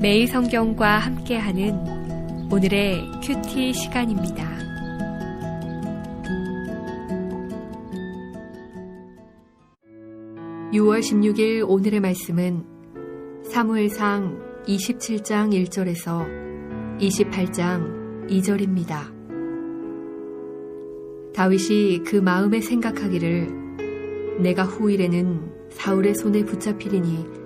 매일 성경과 함께하는 오늘의 큐티 시간입니다. (6월 16일) 오늘의 말씀은 사무엘상 27장 1절에서 28장 2절입니다. 다윗이 그 마음에 생각하기를 내가 후일에는 사울의 손에 붙잡히리니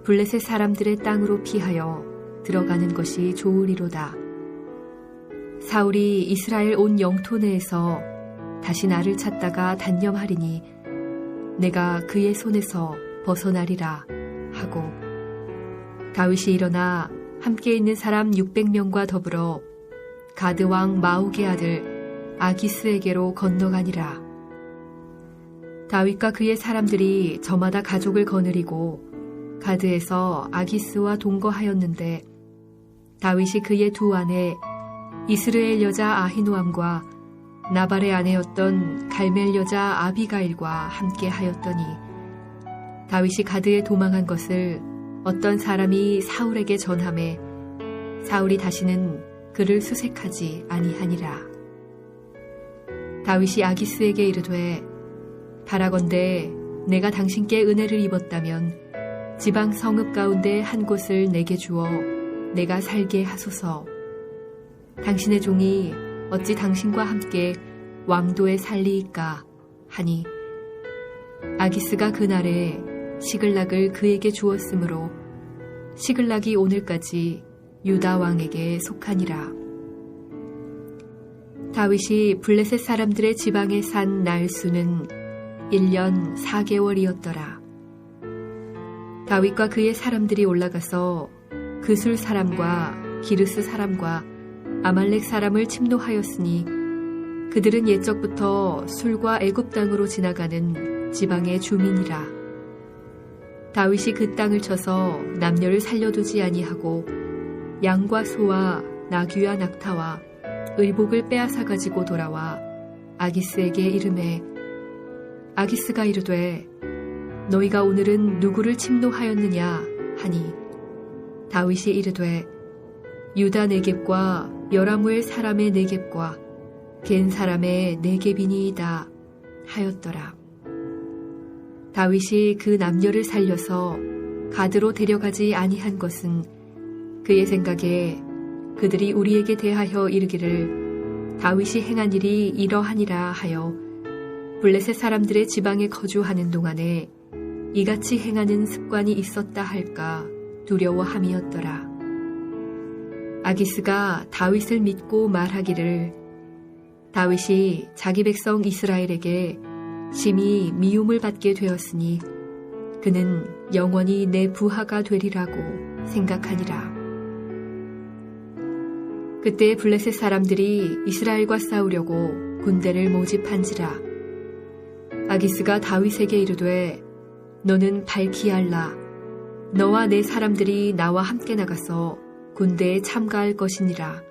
블레셋 사람들의 땅으로 피하여 들어가는 것이 좋으리로다. 사울이 이스라엘 온 영토 내에서 다시 나를 찾다가 단념하리니 내가 그의 손에서 벗어나리라 하고, 다윗이 일어나 함께 있는 사람 600명과 더불어 가드 왕 마옥의 아들 아기스에게로 건너가니라. 다윗과 그의 사람들이 저마다 가족을 거느리고 가드에서 아기스와 동거하였는데, 다윗이 그의 두 아내 이스르엘 여자 아히노암과 나발의 아내였던 갈멜 여자 아비가일과 함께 하였더니, 다윗이 가드에 도망한 것을 어떤 사람이 사울에게 전하매 사울이 다시는 그를 수색하지 아니하니라. 다윗이 아기스에게 이르되 바라건대 내가 당신께 은혜를 입었다면 지방 성읍 가운데 한 곳을 내게 주어 내가 살게 하소서. 당신의 종이 어찌 당신과 함께 왕도에 살리이까 하니, 아기스가 그날에 시글락을 그에게 주었으므로 시글락이 오늘까지 유다 왕에게 속하니라. 다윗이 블레셋 사람들의 지방에 산 날 수는 1년 4개월이었더라. 다윗과 그의 사람들이 올라가서 그술 사람과 기르스 사람과 아말렉 사람을 침노하였으니 그들은 옛적부터 술과 애굽 땅으로 지나가는 지방의 주민이라. 다윗이 그 땅을 쳐서 남녀를 살려두지 아니하고 양과 소와 나귀와 낙타와 의복을 빼앗아 가지고 돌아와 아기스에게 이르매, 아기스가 이르되 너희가 오늘은 누구를 침노하였느냐 하니, 다윗이 이르되 유다 네겝과 여라무엘 사람의 네겝과 겐 사람의 네겝이니이다 하였더라. 다윗이 그 남녀를 살려서 가드로 데려가지 아니한 것은 그의 생각에 그들이 우리에게 대하여 이르기를 다윗이 행한 일이 이러하니라 하여 블레셋 사람들의 지방에 거주하는 동안에 이같이 행하는 습관이 있었다 할까 두려워함이었더라. 아기스가 다윗을 믿고 말하기를 다윗이 자기 백성 이스라엘에게 심히 미움을 받게 되었으니 그는 영원히 내 부하가 되리라고 생각하니라. 그때 블레셋 사람들이 이스라엘과 싸우려고 군대를 모집한지라. 아기스가 다윗에게 이르되 너는 밝히 알라. 너와 내 사람들이 나와 함께 나가서 군대에 참가할 것이니라.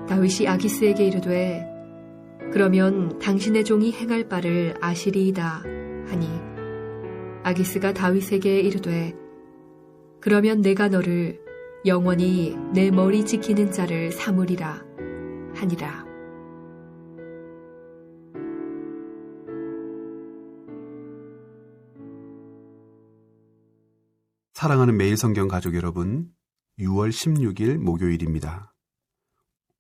다윗이 아기스에게 이르되 그러면 당신의 종이 행할 바를 아시리이다 하니, 아기스가 다윗에게 이르되 그러면 내가 너를 영원히 내 머리 지키는 자를 삼으리라 하니라. 사랑하는 매일 성경 가족 여러분, 6월 16일 목요일입니다.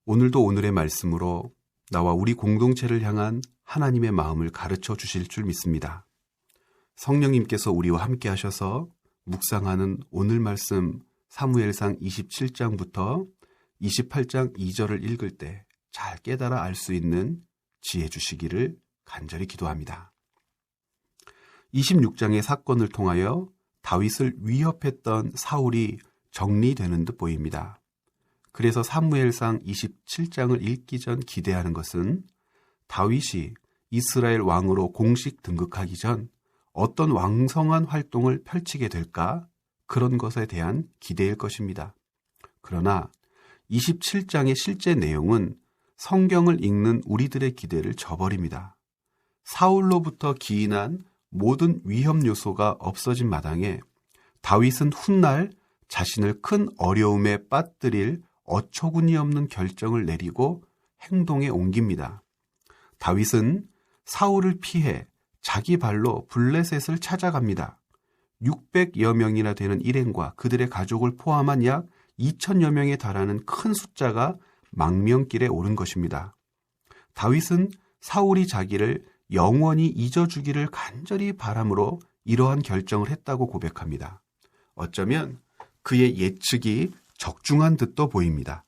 오늘도 오늘의 말씀으로 나와 우리 공동체를 향한 하나님의 마음을 가르쳐 주실 줄 믿습니다. 성령님께서 우리와 함께 하셔서 묵상하는 오늘 말씀 사무엘상 27장부터 28장 2절을 읽을 때 잘 깨달아 알 수 있는 지혜 주시기를 간절히 기도합니다. 26장의 사건을 통하여 다윗을 위협했던 사울이 정리되는 듯 보입니다. 그래서 사무엘상 27장을 읽기 전 기대하는 것은 다윗이 이스라엘 왕으로 공식 등극하기 전 어떤 왕성한 활동을 펼치게 될까, 그런 것에 대한 기대일 것입니다. 그러나 27장의 실제 내용은 성경을 읽는 우리들의 기대를 저버립니다. 사울로부터 기인한 모든 위협 요소가 없어진 마당에 다윗은 훗날 자신을 큰 어려움에 빠뜨릴 어처구니 없는 결정을 내리고 행동에 옮깁니다. 다윗은 사울을 피해 자기 발로 블레셋을 찾아갑니다. 600여 명이나 되는 일행과 그들의 가족을 포함한 약 2천여 명에 달하는 큰 숫자가 망명길에 오른 것입니다. 다윗은 사울이 자기를 영원히 잊어주기를 간절히 바람으로 이러한 결정을 했다고 고백합니다. 어쩌면 그의 예측이 적중한 듯도 보입니다.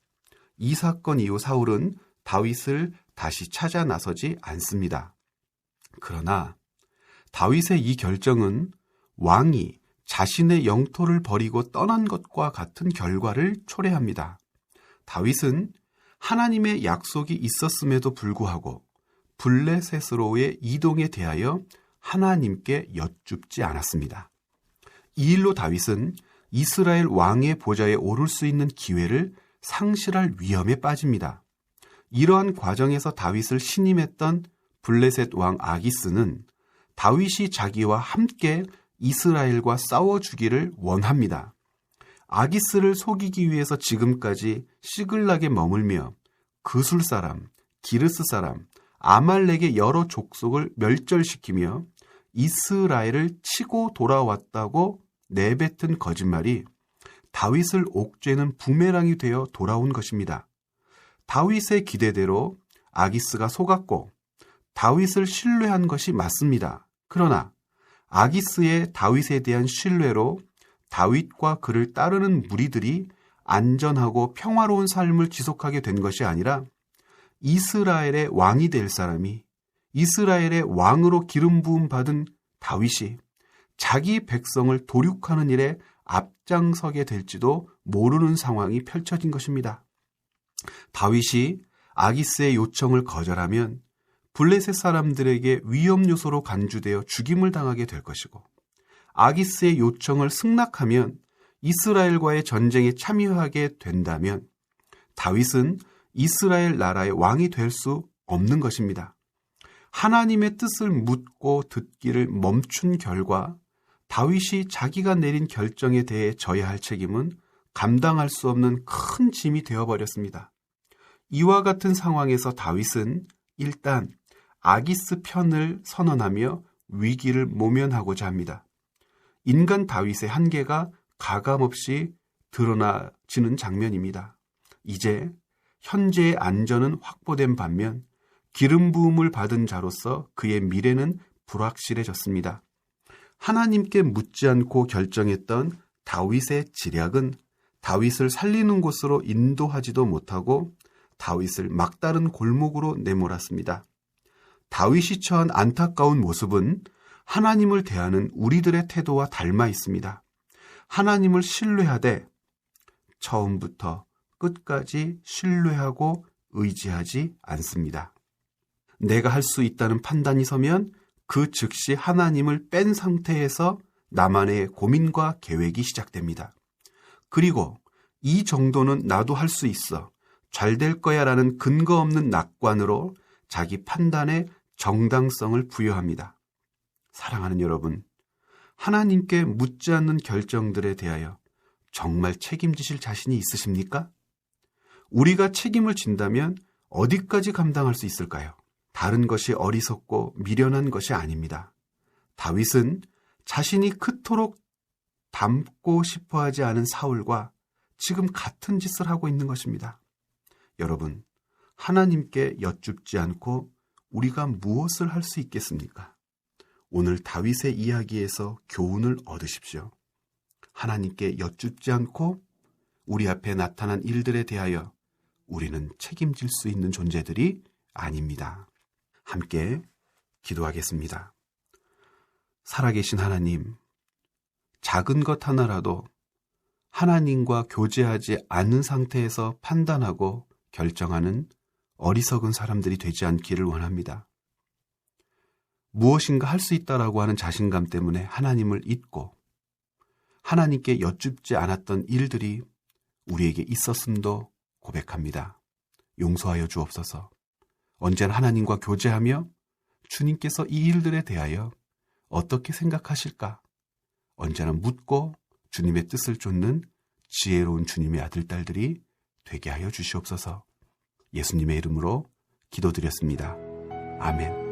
이 사건 이후 사울은 다윗을 다시 찾아 나서지 않습니다. 그러나 다윗의 이 결정은 왕이 자신의 영토를 버리고 떠난 것과 같은 결과를 초래합니다. 다윗은 하나님의 약속이 있었음에도 불구하고 블레셋으로의 이동에 대하여 하나님께 여쭙지 않았습니다. 이 일로 다윗은 이스라엘 왕의 보좌에 오를 수 있는 기회를 상실할 위험에 빠집니다. 이러한 과정에서 다윗을 신임했던 블레셋 왕 아기스는 다윗이 자기와 함께 이스라엘과 싸워주기를 원합니다. 아기스를 속이기 위해서 지금까지 시글락에 머물며 그술 사람, 기르스 사람, 아말렉의 여러 족속을 멸절시키며 이스라엘을 치고 돌아왔다고 내뱉은 거짓말이 다윗을 옥죄는 부메랑이 되어 돌아온 것입니다. 다윗의 기대대로 아기스가 속았고 다윗을 신뢰한 것이 맞습니다. 그러나 아기스의 다윗에 대한 신뢰로 다윗과 그를 따르는 무리들이 안전하고 평화로운 삶을 지속하게 된 것이 아니라 이스라엘의 왕이 될 사람이 이스라엘의 왕으로 기름 부음 받은 다윗이 자기 백성을 도륙하는 일에 앞장서게 될지도 모르는 상황이 펼쳐진 것입니다. 다윗이 아기스의 요청을 거절하면 블레셋 사람들에게 위험 요소로 간주되어 죽임을 당하게 될 것이고 아기스의 요청을 승낙하면 이스라엘과의 전쟁에 참여하게 된다면 다윗은 이스라엘 나라의 왕이 될 수 없는 것입니다. 하나님의 뜻을 묻고 듣기를 멈춘 결과 다윗이 자기가 내린 결정에 대해 져야 할 책임은 감당할 수 없는 큰 짐이 되어버렸습니다. 이와 같은 상황에서 다윗은 일단 아기스 편을 선언하며 위기를 모면하고자 합니다. 인간 다윗의 한계가 가감없이 드러나지는 장면입니다. 이제 현재의 안전은 확보된 반면 기름 부음을 받은 자로서 그의 미래는 불확실해졌습니다. 하나님께 묻지 않고 결정했던 다윗의 지략은 다윗을 살리는 곳으로 인도하지도 못하고 다윗을 막다른 골목으로 내몰았습니다. 다윗이 처한 안타까운 모습은 하나님을 대하는 우리들의 태도와 닮아 있습니다. 하나님을 신뢰하되 처음부터 끝까지 신뢰하고 의지하지 않습니다. 내가 할 수 있다는 판단이 서면 그 즉시 하나님을 뺀 상태에서 나만의 고민과 계획이 시작됩니다. 그리고 이 정도는 나도 할 수 있어, 잘 될 거야 라는 근거 없는 낙관으로 자기 판단에 정당성을 부여합니다. 사랑하는 여러분, 하나님께 묻지 않는 결정들에 대하여 정말 책임지실 자신이 있으십니까? 우리가 책임을 진다면 어디까지 감당할 수 있을까요? 다른 것이 어리석고 미련한 것이 아닙니다. 다윗은 자신이 그토록 닮고 싶어하지 않은 사울과 지금 같은 짓을 하고 있는 것입니다. 여러분, 하나님께 여쭙지 않고 우리가 무엇을 할 수 있겠습니까? 오늘 다윗의 이야기에서 교훈을 얻으십시오. 하나님께 여쭙지 않고 우리 앞에 나타난 일들에 대하여 우리는 책임질 수 있는 존재들이 아닙니다. 함께 기도하겠습니다. 살아계신 하나님, 작은 것 하나라도 하나님과 교제하지 않는 상태에서 판단하고 결정하는 어리석은 사람들이 되지 않기를 원합니다. 무엇인가 할 수 있다라고 하는 자신감 때문에 하나님을 잊고 하나님께 여쭙지 않았던 일들이 우리에게 있었음도 고백합니다. 용서하여 주옵소서. 언제나 하나님과 교제하며 주님께서 이 일들에 대하여 어떻게 생각하실까? 언제나 묻고 주님의 뜻을 쫓는 지혜로운 주님의 아들, 딸들이 되게 하여 주시옵소서. 예수님의 이름으로 기도드렸습니다. 아멘.